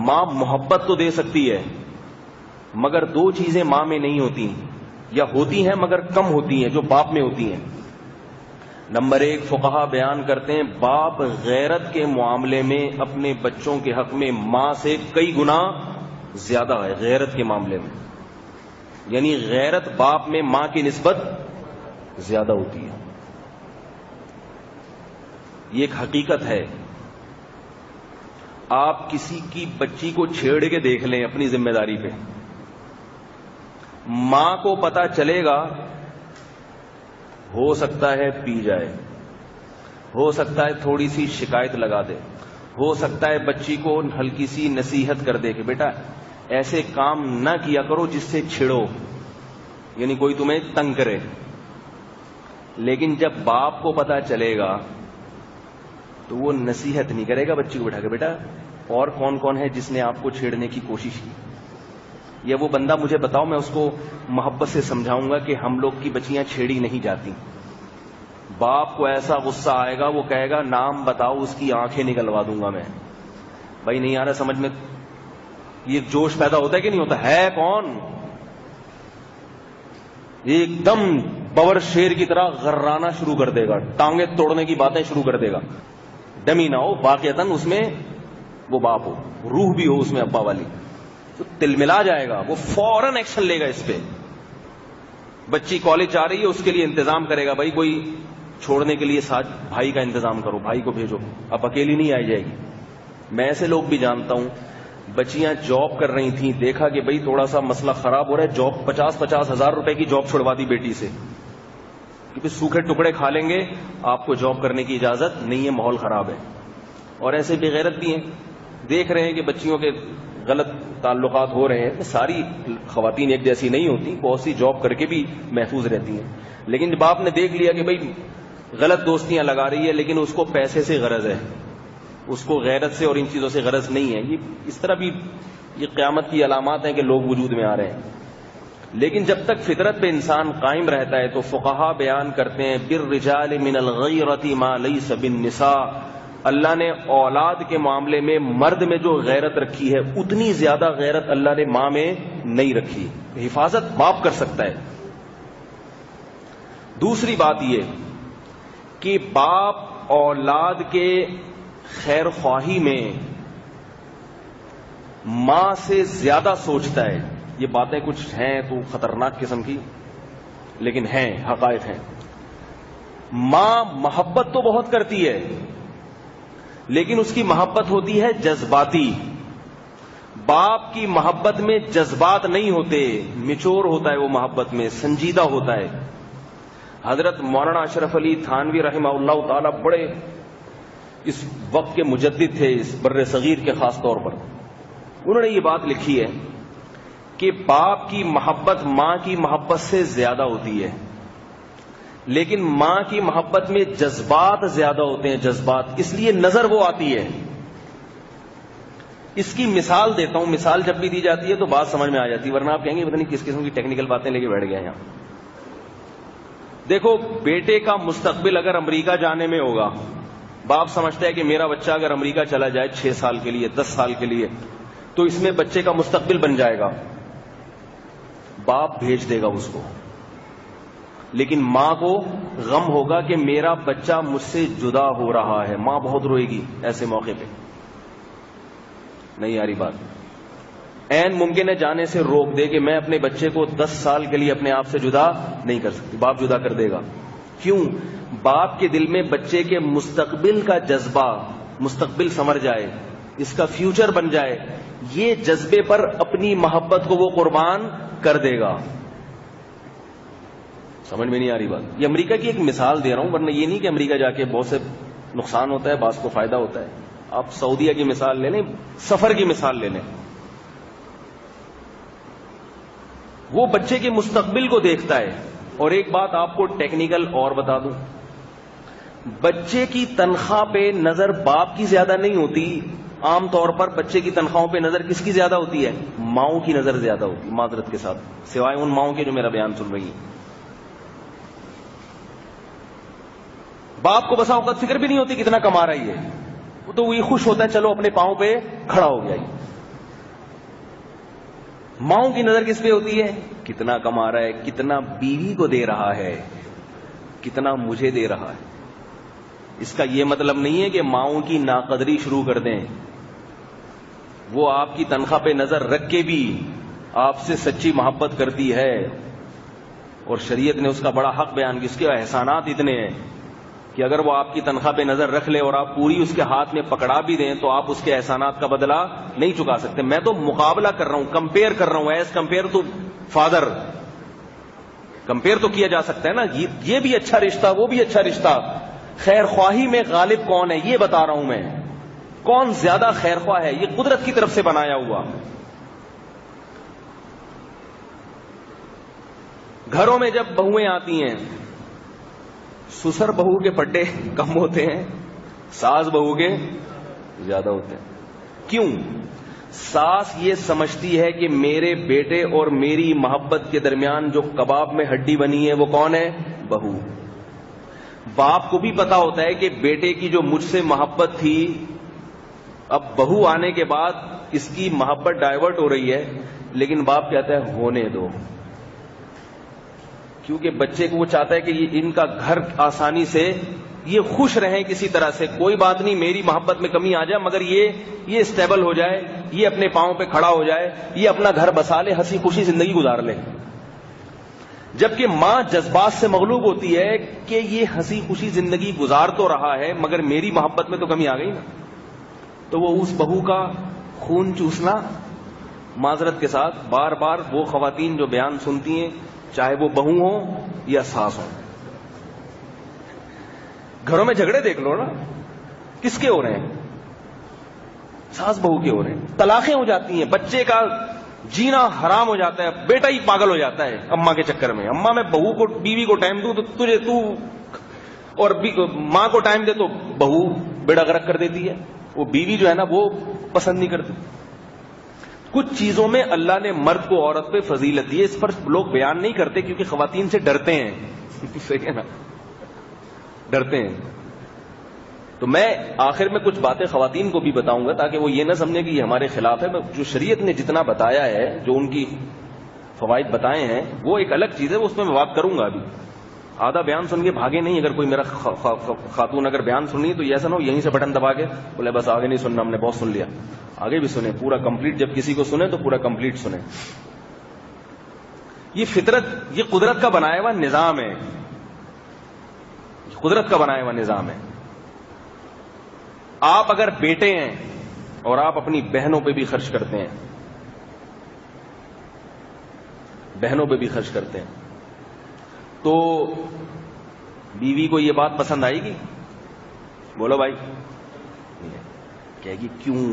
ماں محبت تو دے سکتی ہے، مگر دو چیزیں ماں میں نہیں ہوتی، یا ہوتی ہیں مگر کم ہوتی ہیں جو باپ میں ہوتی ہیں۔ نمبر ایک، فقہا بیان کرتے ہیں باپ غیرت کے معاملے میں اپنے بچوں کے حق میں ماں سے کئی گنا زیادہ ہے، غیرت کے معاملے میں، یعنی غیرت باپ میں ماں کی نسبت زیادہ ہوتی ہے۔ یہ ایک حقیقت ہے۔ آپ کسی کی بچی کو چھیڑ کے دیکھ لیں اپنی ذمہ داری پہ، ماں کو پتا چلے گا، ہو سکتا ہے پی جائے، ہو سکتا ہے تھوڑی سی شکایت لگا دے، ہو سکتا ہے بچی کو ہلکی سی نصیحت کر دے کہ بیٹا ایسے کام نہ کیا کرو جس سے چھڑو، یعنی کوئی تمہیں تنگ کرے۔ لیکن جب باپ کو پتا چلے گا تو وہ نصیحت نہیں کرے گا بچی کو بٹھا کے، بیٹا اور کون کون ہے جس نے آپ کو چھیڑنے کی کوشش کی، یا وہ بندہ مجھے بتاؤ، میں اس کو محبت سے سمجھاؤں گا کہ ہم لوگ کی بچیاں چھیڑی نہیں جاتی۔ باپ کو ایسا غصہ آئے گا وہ کہے گا نام بتاؤ، اس کی آنکھیں نکلوا دوں گا میں۔ بھائی نہیں آ رہا سمجھ میں؟ یہ جوش پیدا ہوتا ہے کہ نہیں ہوتا ہے؟ کون ایک دم بور شیر کی طرح غرانا شروع کر دے گا، ٹانگیں توڑنے کی باتیں شروع کر دے گا، ڈمی نہ ہو واقعتاً اس میں وہ باپ ہو، روح بھی ہو اس میں ابا والی، تو تل ملا جائے گا، وہ فوراً ایکشن لے گا اس پہ۔ بچی کالج جا رہی ہے، اس کے لیے انتظام کرے گا، بھائی کوئی چھوڑنے کے لیے ساتھ بھائی کا انتظام کرو، بھائی کو بھیجو، اب اکیلی نہیں آئی جائے گی۔ میں ایسے لوگ بھی جانتا ہوں، بچیاں جاب کر رہی تھیں، دیکھا کہ بھئی تھوڑا سا مسئلہ خراب ہو رہا ہے، جاب 50-50 ہزار روپے کی جاب چھڑوا دی بیٹی سے کہ پھر سوکھے ٹکڑے کھا لیں گے، آپ کو جاب کرنے کی اجازت نہیں ہے، ماحول خراب ہے۔ اور ایسے بے غیرت بھی ہیں، دیکھ رہے ہیں کہ بچیوں کے غلط تعلقات ہو رہے ہیں۔ ساری خواتین ایک جیسی نہیں ہوتی، بہت سی جاب کر کے بھی محفوظ رہتی ہیں، لیکن جب آپ نے دیکھ لیا کہ بھئی غلط دوستیاں لگا رہی ہے لیکن اس کو پیسے سے غرض ہے، اس کو غیرت سے اور ان چیزوں سے غرض نہیں ہے، یہ اس طرح بھی یہ قیامت کی علامات ہیں کہ لوگ وجود میں آ رہے ہیں۔ لیکن جب تک فطرت پہ انسان قائم رہتا ہے تو فقہا بیان کرتے ہیں بالرجال من الغیرۃ ما لیس بالنساء، اللہ نے اولاد کے معاملے میں مرد میں جو غیرت رکھی ہے اتنی زیادہ غیرت اللہ نے ماں میں نہیں رکھی۔ حفاظت باپ کر سکتا ہے۔ دوسری بات یہ کہ باپ اولاد کے خیر خواہی میں ماں سے زیادہ سوچتا ہے۔ یہ باتیں کچھ ہیں تو خطرناک قسم کی، لیکن ہیں، حقائق ہیں۔ ماں محبت تو بہت کرتی ہے لیکن اس کی محبت ہوتی ہے جذباتی۔ باپ کی محبت میں جذبات نہیں ہوتے، میچور ہوتا ہے وہ، محبت میں سنجیدہ ہوتا ہے۔ حضرت مولانا اشرف علی تھانوی رحمہ اللہ تعالی بڑے اس وقت کے مجدد تھے، اس بر صغیر کے خاص طور پر۔ انہوں نے یہ بات لکھی ہے کہ باپ کی محبت ماں کی محبت سے زیادہ ہوتی ہے، لیکن ماں کی محبت میں جذبات زیادہ ہوتے ہیں، جذبات، اس لیے نظر وہ آتی ہے۔ اس کی مثال دیتا ہوں، مثال جب بھی دی جاتی ہے تو بات سمجھ میں آ جاتی ہے، ورنہ آپ کہیں گے پتہ نہیں کس قسم کی ٹیکنیکل باتیں لے کے بیٹھ گئے یہاں۔ دیکھو، بیٹے کا مستقبل اگر امریکہ جانے میں ہوگا، باپ سمجھتا ہے کہ میرا بچہ اگر امریکہ چلا جائے 6 سال کے لیے، 10 سال کے لیے، تو اس میں بچے کا مستقبل بن جائے گا، باپ بھیج دے گا اس کو۔ لیکن ماں کو غم ہوگا کہ میرا بچہ مجھ سے جدا ہو رہا ہے، ماں بہت روئے گی ایسے موقع پہ۔ نہیں آ رہی بات؟ عین ممکن ہے جانے سے روک دے کہ میں اپنے بچے کو 10 سال کے لیے اپنے آپ سے جدا نہیں کر سکتی، باپ جدا کر دے گا۔ کیوں؟ باپ کے دل میں بچے کے مستقبل کا جذبہ، مستقبل سنور جائے، اس کا فیوچر بن جائے، یہ جذبے پر اپنی محبت کو وہ قربان کر دے گا۔ سمجھ میں نہیں آ رہی بات؟ یہ امریکہ کی ایک مثال دے رہا ہوں، ورنہ یہ نہیں کہ امریکہ جا کے بہت سے نقصان ہوتا ہے، بعض کو فائدہ ہوتا ہے۔ آپ سعودیہ کی مثال لے لیں، سفر کی مثال لے لیں، وہ بچے کے مستقبل کو دیکھتا ہے۔ اور ایک بات آپ کو ٹیکنیکل اور بتا دوں، بچے کی تنخواہ پہ نظر باپ کی زیادہ نہیں ہوتی، عام طور پر بچے کی تنخواہوں پہ نظر کس کی زیادہ ہوتی ہے؟ ماؤں کی نظر زیادہ ہوتی، معذرت کے ساتھ، سوائے ان ماؤں کے جو میرا بیان سن رہی ہیں۔ باپ کو بسا اوقات فکر بھی نہیں ہوتی کتنا کما رہی ہے، وہ تو وہی خوش ہوتا ہے چلو اپنے پاؤں پہ کھڑا ہو گیا۔ ماؤں کی نظر کس پہ ہوتی ہے؟ کتنا کما رہا ہے، کتنا بیوی کو دے رہا ہے، کتنا مجھے دے رہا ہے. اس کا یہ مطلب نہیں ہے کہ ماؤں کی ناقدری شروع کر دیں. وہ آپ کی تنخواہ پہ نظر رکھ کے بھی آپ سے سچی محبت کرتی ہے، اور شریعت نے اس کا بڑا حق بیان کیا. اس کے احسانات اتنے ہیں کہ اگر وہ آپ کی تنخواہ پہ نظر رکھ لے اور آپ پوری اس کے ہاتھ میں پکڑا بھی دیں تو آپ اس کے احسانات کا بدلہ نہیں چکا سکتے. میں تو مقابلہ کر رہا ہوں، کمپیئر کر رہا ہوں. As compare to father compare تو کیا جا سکتا ہے نا. یہ بھی اچھا رشتہ، وہ بھی اچھا رشتہ. خیر خواہی میں غالب کون ہے یہ بتا رہا ہوں میں. کون زیادہ خیر خواہ ہے، یہ قدرت کی طرف سے بنایا ہوا. گھروں میں جب بہویں آتی ہیں، سسر بہو کے پٹے کم ہوتے ہیں، ساس بہو کے زیادہ ہوتے ہیں. کیوں؟ ساس یہ سمجھتی ہے کہ میرے بیٹے اور میری محبت کے درمیان جو کباب میں ہڈی بنی ہے وہ کون ہے؟ بہو. باپ کو بھی پتا ہوتا ہے کہ بیٹے کی جو مجھ سے محبت تھی، اب بہو آنے کے بعد اس کی محبت ڈائیورٹ ہو رہی ہے، لیکن باپ کہتا ہے ہونے دو، کیونکہ بچے کو وہ چاہتا ہے کہ ان کا گھر آسانی سے یہ خوش رہیں کسی طرح سے. کوئی بات نہیں، میری محبت میں کمی آ جائے مگر یہ اسٹیبل ہو جائے، یہ اپنے پاؤں پہ کھڑا ہو جائے، یہ اپنا گھر بسا لے، ہنسی خوشی زندگی گزار لے. جبکہ ماں جذبات سے مغلوب ہوتی ہے کہ یہ ہنسی خوشی زندگی گزار تو رہا ہے مگر میری محبت میں تو کمی آ گئی نا. تو وہ اس بہو کا خون چوسنا، معذرت کے ساتھ بار بار وہ خواتین جو بیان سنتی ہیں، چاہے وہ بہو ہوں یا ساس ہوں، گھروں میں جھگڑے دیکھ لو نا، کس کے ہو رہے ہیں؟ ساس بہو کے ہو رہے ہیں. طلاقیں ہو جاتی ہیں، بچے کا جینا حرام ہو جاتا ہے، بیٹا ہی پاگل ہو جاتا ہے اماں کے چکر میں. اماں میں بہو کو بیوی کو ٹائم دوں تو اور ماں کو ٹائم دے تو بہو بیڑا غرق کر دیتی ہے. وہ بیوی جو ہے نا وہ پسند نہیں کرتی. کچھ چیزوں میں اللہ نے مرد کو عورت پہ فضیلت دی ہے، اس پر لوگ بیان نہیں کرتے کیونکہ خواتین سے ڈرتے ہیں. صحیح ہے نا، ڈرتے ہیں. تو میں آخر میں کچھ باتیں خواتین کو بھی بتاؤں گا تاکہ وہ یہ نہ سمجھیں کہ یہ ہمارے خلاف ہے. جو شریعت نے جتنا بتایا ہے، جو ان کی فوائد بتائے ہیں، وہ ایک الگ چیز ہے، وہ اس میں بات کروں گا. ابھی آدھا بیان سن کے بھاگے نہیں. اگر کوئی میرا خاتون اگر بیان سننی تو یہ ایسا نہ ہو یہیں سے بٹن دبا کے بولے بس آگے نہیں سننا، ہم نے بہت سن لیا. آگے بھی سنیں پورا کمپلیٹ. جب کسی کو سنیں تو پورا کمپلیٹ سنیں. یہ فطرت، یہ قدرت کا بنایا ہوا نظام ہے، قدرت کا بنایا ہوا نظام ہے. آپ اگر بیٹے ہیں اور آپ اپنی بہنوں پہ بھی خرچ کرتے ہیں، بہنوں پہ بھی خرچ کرتے ہیں، تو بیوی کو یہ بات پسند آئے گی؟ بولو بھائی. کہے گی کیوں،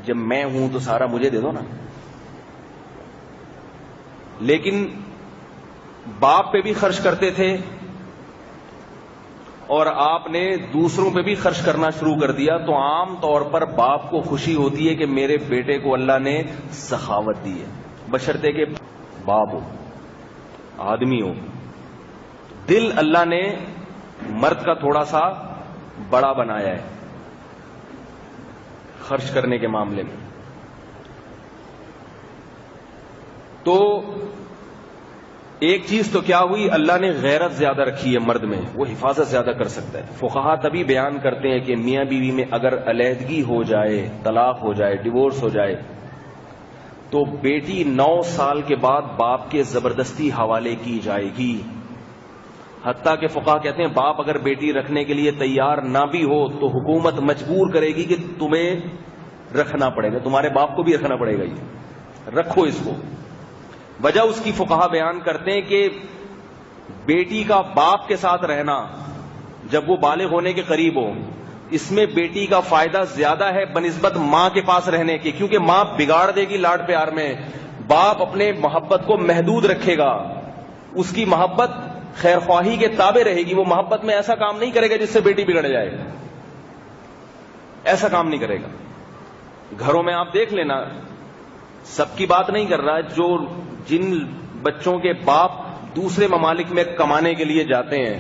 جب میں ہوں تو سارا مجھے دے دو نا. لیکن باپ پہ بھی خرچ کرتے تھے اور آپ نے دوسروں پہ بھی خرچ کرنا شروع کر دیا تو عام طور پر باپ کو خوشی ہوتی ہے کہ میرے بیٹے کو اللہ نے سخاوت دی ہے، بشرطے کہ باپ ہو، آدمی ہو. دل اللہ نے مرد کا تھوڑا سا بڑا بنایا ہے خرچ کرنے کے معاملے میں. تو ایک چیز تو کیا ہوئی، اللہ نے غیرت زیادہ رکھی ہے مرد میں، وہ حفاظت زیادہ کر سکتا ہے. فقہا تبھی بیان کرتے ہیں کہ میاں بیوی میں اگر علیحدگی ہو جائے، طلاق ہو جائے، ڈیورس ہو جائے، تو بیٹی 9 سال کے بعد باپ کے زبردستی حوالے کی جائے گی. حتیٰ کہ فقہا کہتے ہیں باپ اگر بیٹی رکھنے کے لیے تیار نہ بھی ہو تو حکومت مجبور کرے گی کہ تمہیں رکھنا پڑے گا، تمہارے باپ کو بھی رکھنا پڑے گا، یہ رکھو اس کو. وجہ اس کی فقہا بیان کرتے ہیں کہ بیٹی کا باپ کے ساتھ رہنا جب وہ بالغ ہونے کے قریب ہو، اس میں بیٹی کا فائدہ زیادہ ہے بنسبت ماں کے پاس رہنے کے، کیونکہ ماں بگاڑ دے گی لاڈ پیار میں، باپ اپنے محبت کو محدود رکھے گا، اس کی محبت خیر خواہی کے تابع رہے گی. وہ محبت میں ایسا کام نہیں کرے گا جس سے بیٹی بگڑ جائے، ایسا کام نہیں کرے گا. گھروں میں آپ دیکھ لینا، سب کی بات نہیں کر رہا، جو جن بچوں کے باپ دوسرے ممالک میں کمانے کے لیے جاتے ہیں،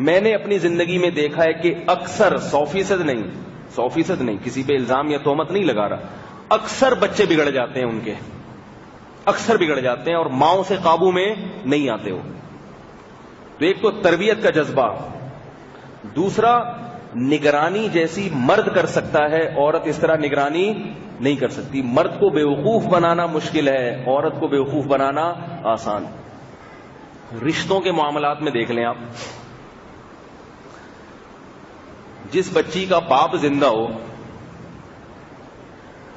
میں نے اپنی زندگی میں دیکھا ہے کہ اکثر 100% نہیں، کسی پہ الزام یا تہمت نہیں لگا رہا، اکثر بچے بگڑ جاتے ہیں ان کے، اکثر بگڑ جاتے ہیں اور ماؤں سے قابو میں نہیں آتے ہو. تو ایک تو تربیت کا جذبہ، دوسرا نگرانی جیسی مرد کر سکتا ہے عورت اس طرح نگرانی نہیں کر سکتی. مرد کو بیوقوف بنانا مشکل ہے، عورت کو بیوقوف بنانا آسان. رشتوں کے معاملات میں دیکھ لیں آپ، جس بچی کا باپ زندہ ہو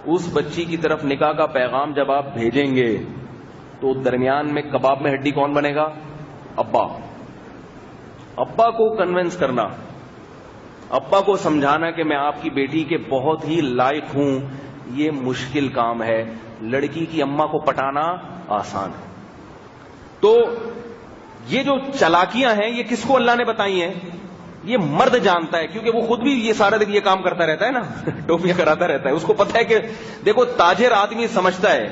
اس بچی کی طرف نکاح کا پیغام جب آپ بھیجیں گے تو درمیان میں کباب میں ہڈی کون بنے گا؟ ابا. ابا کو کنونس کرنا، ابا کو سمجھانا کہ میں آپ کی بیٹی کے بہت ہی لائق ہوں، یہ مشکل کام ہے. لڑکی کی اماں کو پٹانا آسان ہے. تو یہ جو چالاکیاں ہیں یہ کس کو اللہ نے بتائی ہیں؟ یہ مرد جانتا ہے، کیونکہ وہ خود بھی یہ سارا دن یہ کام کرتا رہتا ہے نا، ٹوپیاں کراتا رہتا ہے. اس کو پتا ہے کہ دیکھو تاجر آدمی سمجھتا ہے،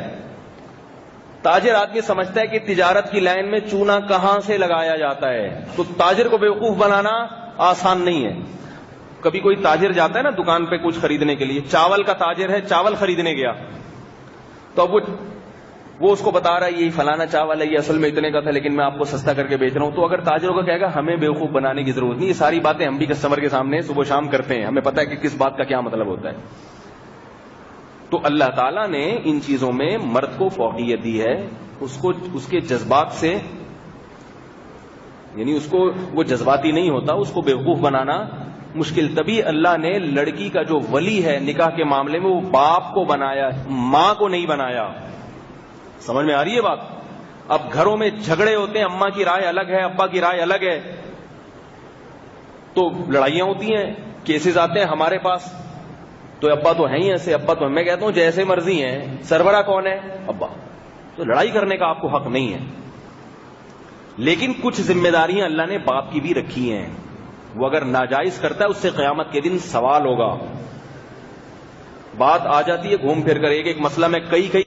تاجر آدمی سمجھتا ہے کہ تجارت کی لائن میں چونا کہاں سے لگایا جاتا ہے. تو تاجر کو بیوقوف بنانا آسان نہیں ہے. کبھی کوئی تاجر جاتا ہے نا دکان پہ کچھ خریدنے کے لیے، چاول کا تاجر ہے، چاول خریدنے گیا تو اب وہ اس کو بتا رہا ہے یہ فلانا چاول ہے، یہ اصل میں اتنے کا تھا لیکن میں آپ کو سستا کر کے بیچ رہا ہوں. تو اگر تاجروں کا کہے گا ہمیں بیوقوف بنانے کی ضرورت نہیں، یہ ساری باتیں ہم بھی کسٹمر کے سامنے صبح شام کرتے ہیں، ہمیں پتہ ہے کہ کس بات کا کیا مطلب ہوتا ہے. تو اللہ تعالیٰ نے ان چیزوں میں مرد کو فوقیت دی ہے، اس کے جذبات سے، یعنی اس کو وہ جذباتی نہیں ہوتا، اس کو بیوقوف بنانا مشکل. تبھی اللہ نے لڑکی کا جو ولی ہے نکاح کے معاملے میں وہ باپ کو بنایا، ماں کو نہیں بنایا. سمجھ میں آ رہی ہے بات؟ اب گھروں میں جھگڑے ہوتے ہیں، اماں کی رائے الگ ہے، ابا کی رائے الگ ہے، تو لڑائیاں ہوتی ہیں، کیسز آتے ہیں ہمارے پاس. تو ابا تو ہیں ہی ایسے، ابا تو میں کہتا ہوں جیسے مرضی ہیں، سربراہ کون ہے؟ ابا. تو لڑائی کرنے کا آپ کو حق نہیں ہے. لیکن کچھ ذمہ داریاں اللہ نے باپ کی بھی رکھی ہیں، وہ اگر ناجائز کرتا ہے اس سے قیامت کے دن سوال ہوگا. بات آ جاتی ہے گھوم پھر کر ایک مسئلہ میں کئی